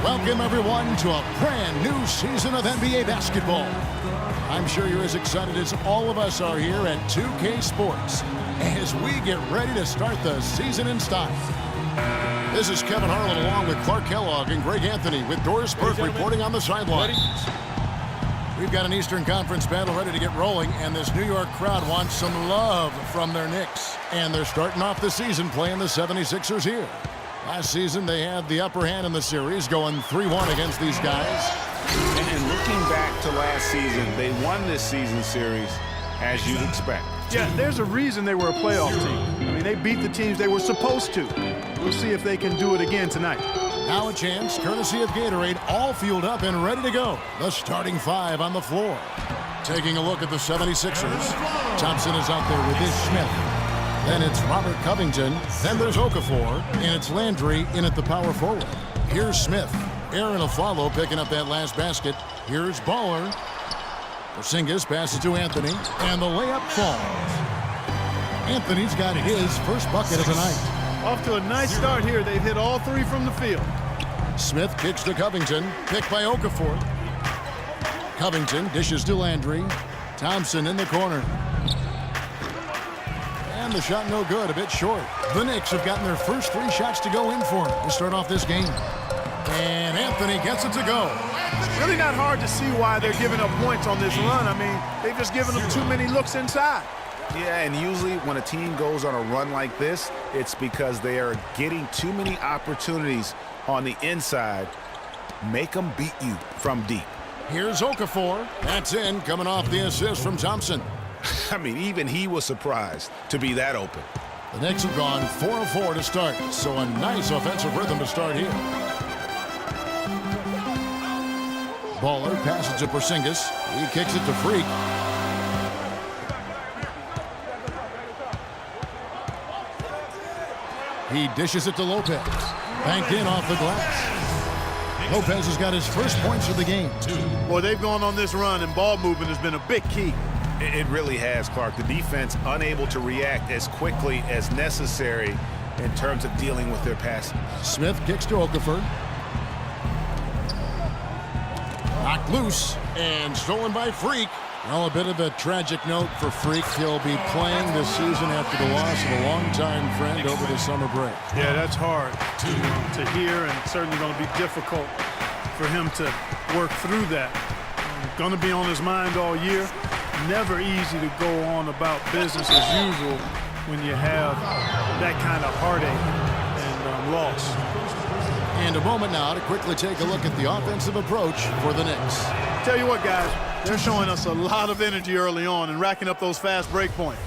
Welcome, everyone, to a brand new season of NBA basketball. I'm sure you're as excited as all of us are here at 2K Sports as we get ready to start the season in style. This is Kevin Harlan along with Clark Kellogg and Greg Anthony with Doris Burke reporting on the sidelines. We've got an Eastern Conference battle ready to get rolling, and this New York crowd wants some love from their Knicks. And they're starting off the season playing the 76ers here. Last season, they had the upper hand in the series, going 3-1 against these guys. And looking back to last season, they won this season series, as you'd expect. Yeah, there's a reason they were a playoff team. I mean, they beat the teams they were supposed to. We'll see if they can do it again tonight. Now a chance, courtesy of Gatorade, all fueled up and ready to go. The starting five on the floor. Taking a look at the 76ers. Thompson is out there with Ish Smith. Then it's Robert Covington. Then there's Okafor. And it's Landry in at the power forward. Here's Smith. Aaron Aflalo picking up that last basket. Here's Baller. Porzingis passes to Anthony. And the layup falls. Anthony's got his first bucket of the night. Off to a nice start here. They've hit all three from the field. Smith kicks to Covington. Picked by Okafor. Covington dishes to Landry. Thompson in the corner. And the shot no good, a bit short. The Knicks have gotten their first three shots to go in for them to start off this game. And Anthony gets it to go. Really not hard to see why they're giving up points on this run. I mean, they've just given them too many looks inside. Yeah, and usually when a team goes on a run like this, it's because they are getting too many opportunities on the inside. Make them beat you from deep. Here's Okafor. That's in, coming off the assist from Thompson. I mean, even he was surprised to be that open. The Knicks have gone 4 of 4 to start, so a nice offensive rhythm to start here. Baller passes to Porzingis. He kicks it to Freak. He dishes it to Lopez. Banked in off the glass. Lopez has got his first points of the game. Boy, they've gone on this run, and ball movement has been a big key. It really has, Clark. The defense unable to react as quickly as necessary in terms of dealing with their passing. Smith kicks to Okafor. Knocked loose and stolen by Freak. Well, a bit of a tragic note for Freak. He'll be playing this season after the loss of a longtime friend over the summer break. Yeah, that's hard to hear, and certainly going to be difficult for him to work through that. Going to be on his mind all year. Never easy to go on about business as usual when you have that kind of heartache and loss. And a moment now to quickly take a look at the offensive approach for the Knicks. Tell you what, guys, they're showing us a lot of energy early on and racking up those fast break points.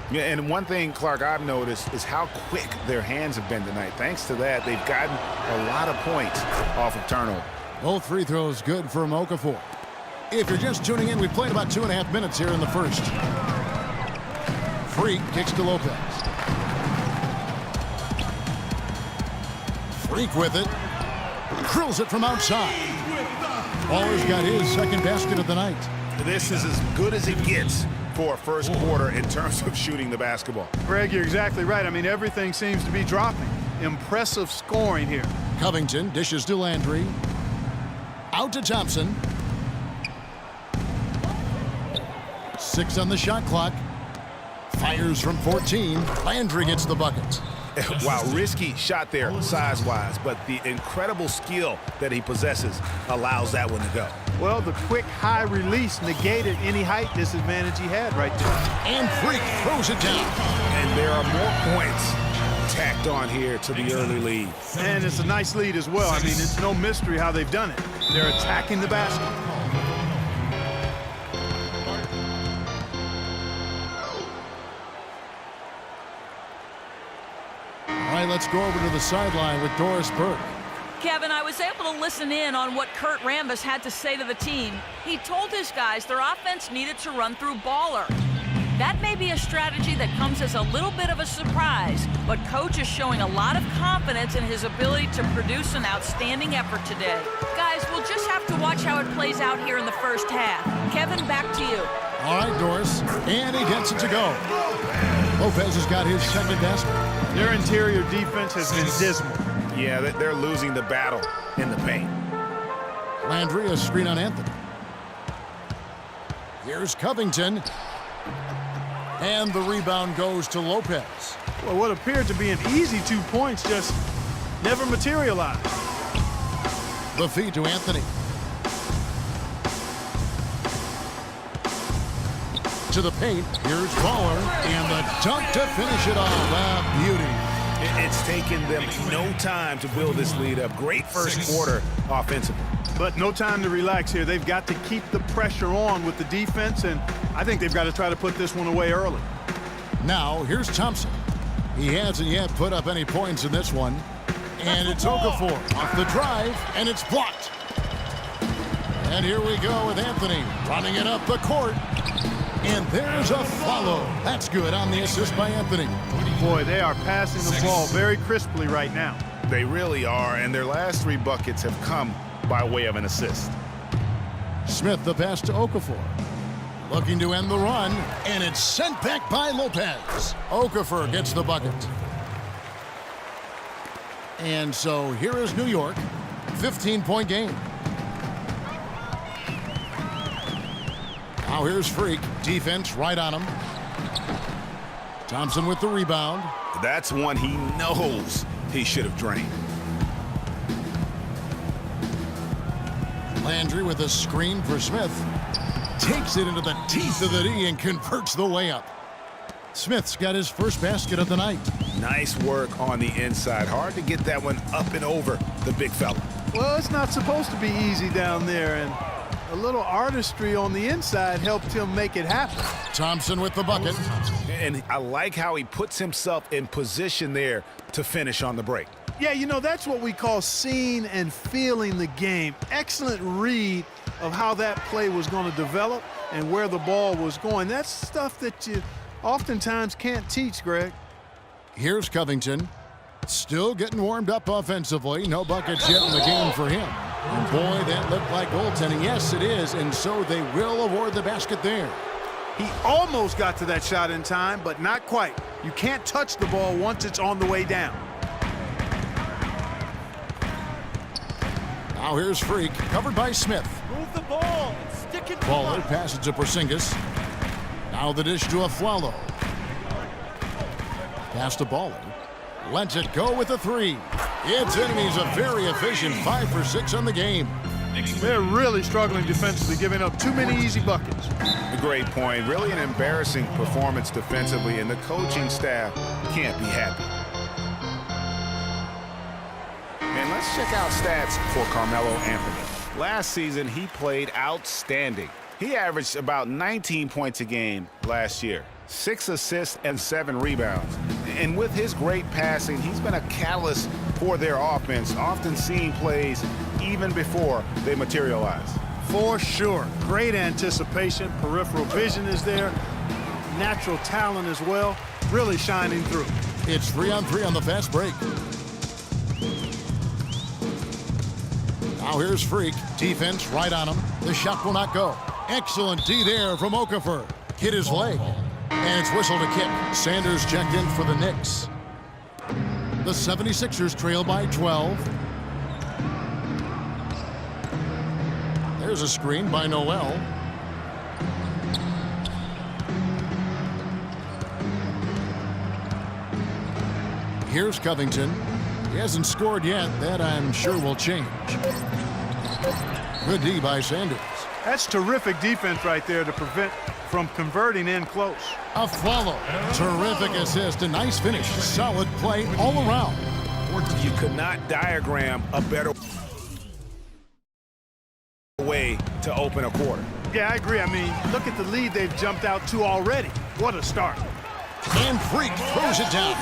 Yeah, and one thing, Clark, I've noticed is how quick their hands have been tonight. Thanks to that, they've gotten a lot of points off of turnover. Both free throws good for Okafor. If you're just tuning in, we've played about 2.5 minutes here in the first. Freak kicks to Lopez. Freak with it. Drills it from outside. Baller's got his second basket of the night. This is as good as it gets for a first quarter in terms of shooting the basketball. Greg, you're exactly right. I mean, everything seems to be dropping. Impressive scoring here. Covington dishes to Landry. Out to Thompson. 6 on the shot clock. Fires from 14. Landry gets the bucket. Wow, risky shot there size-wise, but the incredible skill that he possesses allows that one to go. Well, the quick high release negated any height disadvantage he had right there. And Freak throws it down. And there are more points tacked on here to the early lead. And it's a nice lead as well. I mean, it's no mystery how they've done it. They're attacking the basket. All right, let's go over to the sideline with Doris Burke. Kevin, I was able to listen in on what Kurt Rambis had to say to the team. He told his guys their offense needed to run through Baller. That may be a strategy that comes as a little bit of a surprise, but Coach is showing a lot of confidence in his ability to produce an outstanding effort today. Guys, we'll just have to watch how it plays out here in the first half. Kevin, back to you. All right, Doris, and he gets it to go. Lopez has got his second basket. Their interior defense has been dismal. Yeah, they're losing the battle in the paint. Landry, a screen on Anthony. Here's Covington. And the rebound goes to Lopez. Well, what appeared to be an easy 2 points just never materialized. The feed to Anthony. To the paint. Here's Baller. And the dunk to finish it off. A beauty. It's taken them no time to build this lead up. Great first quarter offensively. But no time to relax here. They've got to keep the pressure on with the defense, and I think they've got to try to put this one away early. Now, here's Thompson. He hasn't yet put up any points in this one. And it's Okafor off the drive, and it's blocked. And here we go with Anthony running it up the court. And there's a follow. That's good on the assist by Anthony. Boy, they are passing the ball very crisply right now. They really are, and their last 3 buckets have come by way of an assist. Smith the pass to Okafor. Looking to end the run, and it's sent back by Lopez. Okafor gets the bucket. And so here is New York, 15-point game. Now here's Freak, defense right on him. Thompson with the rebound. That's one he knows he should have drained. Landry with a screen for Smith. Takes it into the teeth of the D and converts the layup. Smith's got his first basket of the night. Nice work on the inside. Hard to get that one up and over the big fella. Well, it's not supposed to be easy down there, and a little artistry on the inside helped him make it happen. Thompson with the bucket. And I like how he puts himself in position there to finish on the break. Yeah, you know, that's what we call seeing and feeling the game. Excellent read of how that play was going to develop and where the ball was going. That's stuff that you oftentimes can't teach, Greg. Here's Covington. Still getting warmed up offensively. No buckets yet in the game for him. And boy, that looked like goaltending. Yes, it is. And so they will award the basket there. He almost got to that shot in time, but not quite. You can't touch the ball once it's on the way down. Now here's Freak, covered by Smith. Move the ball and stick it. Baller passes to Porzingis. Now the dish to Afflalo. Pass to Baller. Lets it go with a 3. It's in, and he's a very efficient 5 for 6 on the game. They're really struggling defensively, giving up too many easy buckets. A great point. Really an embarrassing performance defensively, and the coaching staff can't be happy. And let's check out stats for Carmelo Anthony. Last season, he played outstanding. He averaged about 19 points a game last year, 6 assists and 7 rebounds. And with his great passing, he's been a catalyst for their offense, often seeing plays even before they materialize. For sure. Great anticipation. Peripheral vision is there. Natural talent as well. Really shining through. It's 3-on-3 on the fast break. Now here's Freak. Defense right on him. The shot will not go. Excellent D there from Okafor. Hit his leg. And it's whistled a kick. Sanders checked in for the Knicks. The 76ers trail by 12. There's a screen by Noel. Here's Covington. He hasn't scored yet. That, I'm sure, will change. Good D by Sanders. That's terrific defense right there to prevent from converting in close. Afflalo. Terrific assist. A nice finish. Solid play all around. You could not diagram a better way to open a quarter. Yeah, I agree. I mean, look at the lead they've jumped out to already. What a start. And Freak throws it down.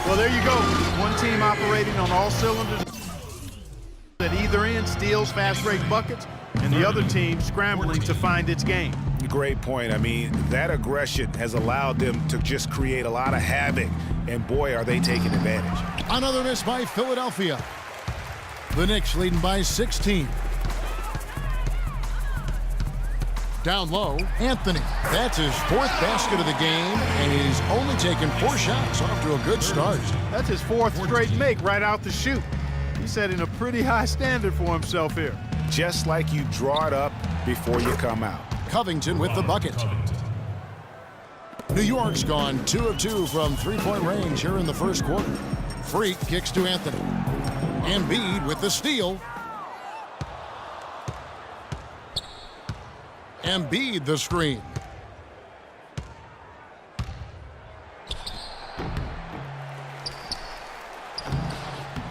Well, there you go. One team operating on all cylinders at either end, steals, fast break buckets, and the other team scrambling to find its game. Great point. I mean, that aggression has allowed them to just create a lot of havoc, and boy, are they taking advantage. Another miss by Philadelphia. The Knicks leading by 16. Down low, Anthony. That's his 4th basket of the game, and he's only taken 4 shots. Off to a good start. That's his 4th straight make right out the chute. He's setting a pretty high standard for himself here. Just like you draw it up before you come out. Covington with the bucket. New York's gone 2 of 2 from three-point range here in the first quarter. Freak kicks to Anthony. Embiid with the steal. Embiid the screen.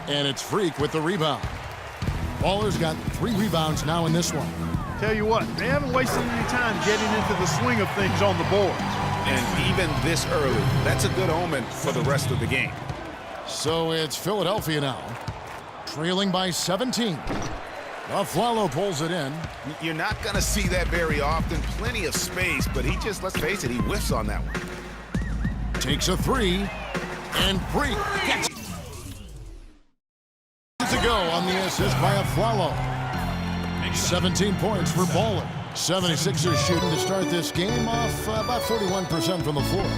And it's Freak with the rebound. Baller's got 3 rebounds now in this one. Tell you what, they haven't wasted any time getting into the swing of things on the board. And even this early, that's a good omen for the rest of the game. So it's Philadelphia now, trailing by 17. Afflalo pulls it in. You're not going to see that very often. Plenty of space, but he just, let's face it, he whiffs on that one. Takes a 3, and Freak gets to go on the assist by Afflalo. 17 points for Baller. 76ers shooting to start this game off about 41% from the floor.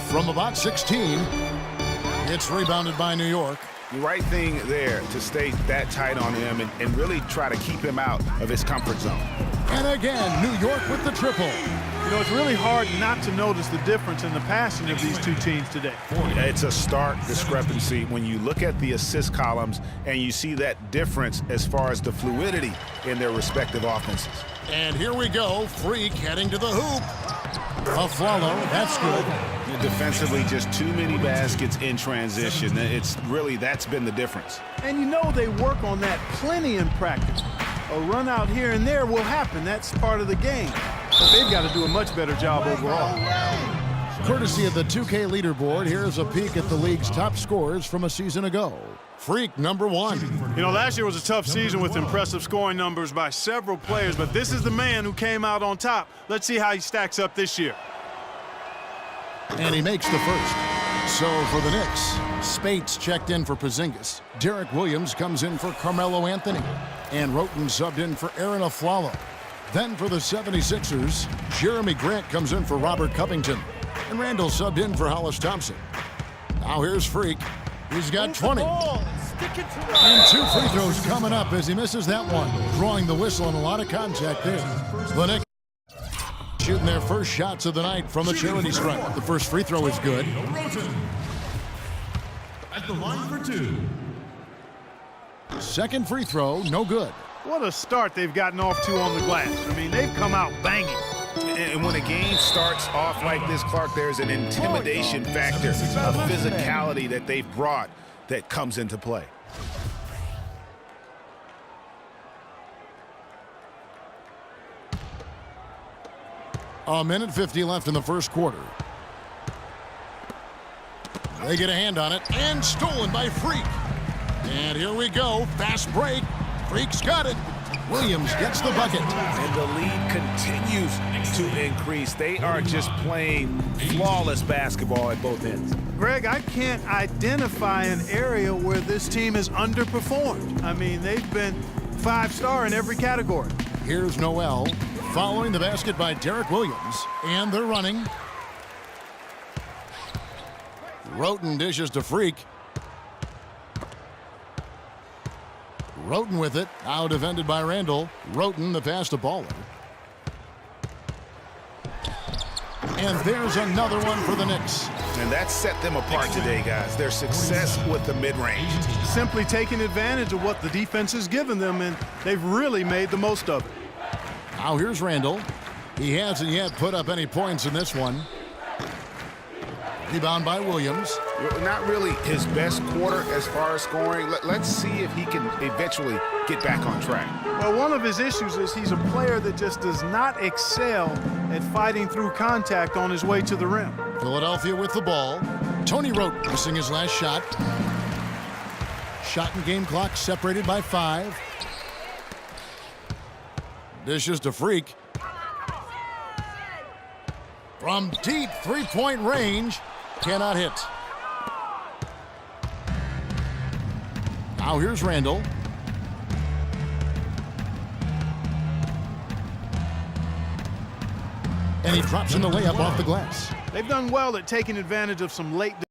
From about 16, it's rebounded by New York. The right thing there to stay that tight on him and really try to keep him out of his comfort zone. And again, New York with the triple. You know, it's really hard not to notice the difference in the passing of these two teams today. It's a stark discrepancy when you look at the assist columns and you see that difference as far as the fluidity in their respective offenses. And here we go, Freak heading to the hoop. Afflalo, that's good. Defensively, just too many baskets in transition. It's really, that's been the difference. And you know they work on that plenty in practice. A run out here and there will happen. That's part of the game. But they've got to do a much better job overall. Courtesy of the 2K leaderboard, here's a peek at the league's top scores from a season ago. Freak number 1. You know, last year was a tough season with impressive scoring numbers by several players, but this is the man who came out on top. Let's see how he stacks up this year. And he makes the first. So for the Knicks, Spates checked in for Porzingis. Derek Williams comes in for Carmelo Anthony. And Roten subbed in for Aaron Afflalo. Then for the 76ers, Jeremy Grant comes in for Robert Covington. And Randall subbed in for Hollis Thompson. Now here's Freak. He's got 20. And 2 free throws coming up as he misses that one. Drawing the whistle and a lot of contact there. The Knicks shooting their first shots of the night from the charity stripe. The first free throw is good. At the line for 2. Second free throw, no good. What a start they've gotten off to on the glass. I mean, they've come out banging. And when a game starts off like this, Clark, there's an intimidation factor, a physicality that they've brought that comes into play. A minute 50 left in the first quarter. They get a hand on it, and stolen by Freak. And here we go, fast break. Freak's got it. Williams gets the bucket. And the lead continues to increase. They are just playing flawless basketball at both ends. Greg, I can't identify an area where this team has underperformed. I mean, they've been 5-star in every category. Here's Noel following the basket by Derek Williams. And they're running. Roten dishes to Freak. Roten with it, now defended by Randall. Roten, the pass to Baller. And there's another one for the Knicks. And that set them apart today, guys. Their success with the mid-range. Simply taking advantage of what the defense has given them, and they've really made the most of it. Now here's Randall. He hasn't yet put up any points in this one. Rebound by Williams. Not really his best quarter as far as scoring. Let's see if he can eventually get back on track. Well, one of his issues is he's a player that just does not excel at fighting through contact on his way to the rim. Philadelphia with the ball. Tony Roten missing his last shot. Shot and game clock separated by 5. Dishes to Freak. From deep three-point range. Cannot hit. Now here's Randall. And he drops in the layup off the glass. They've done well at taking advantage of some late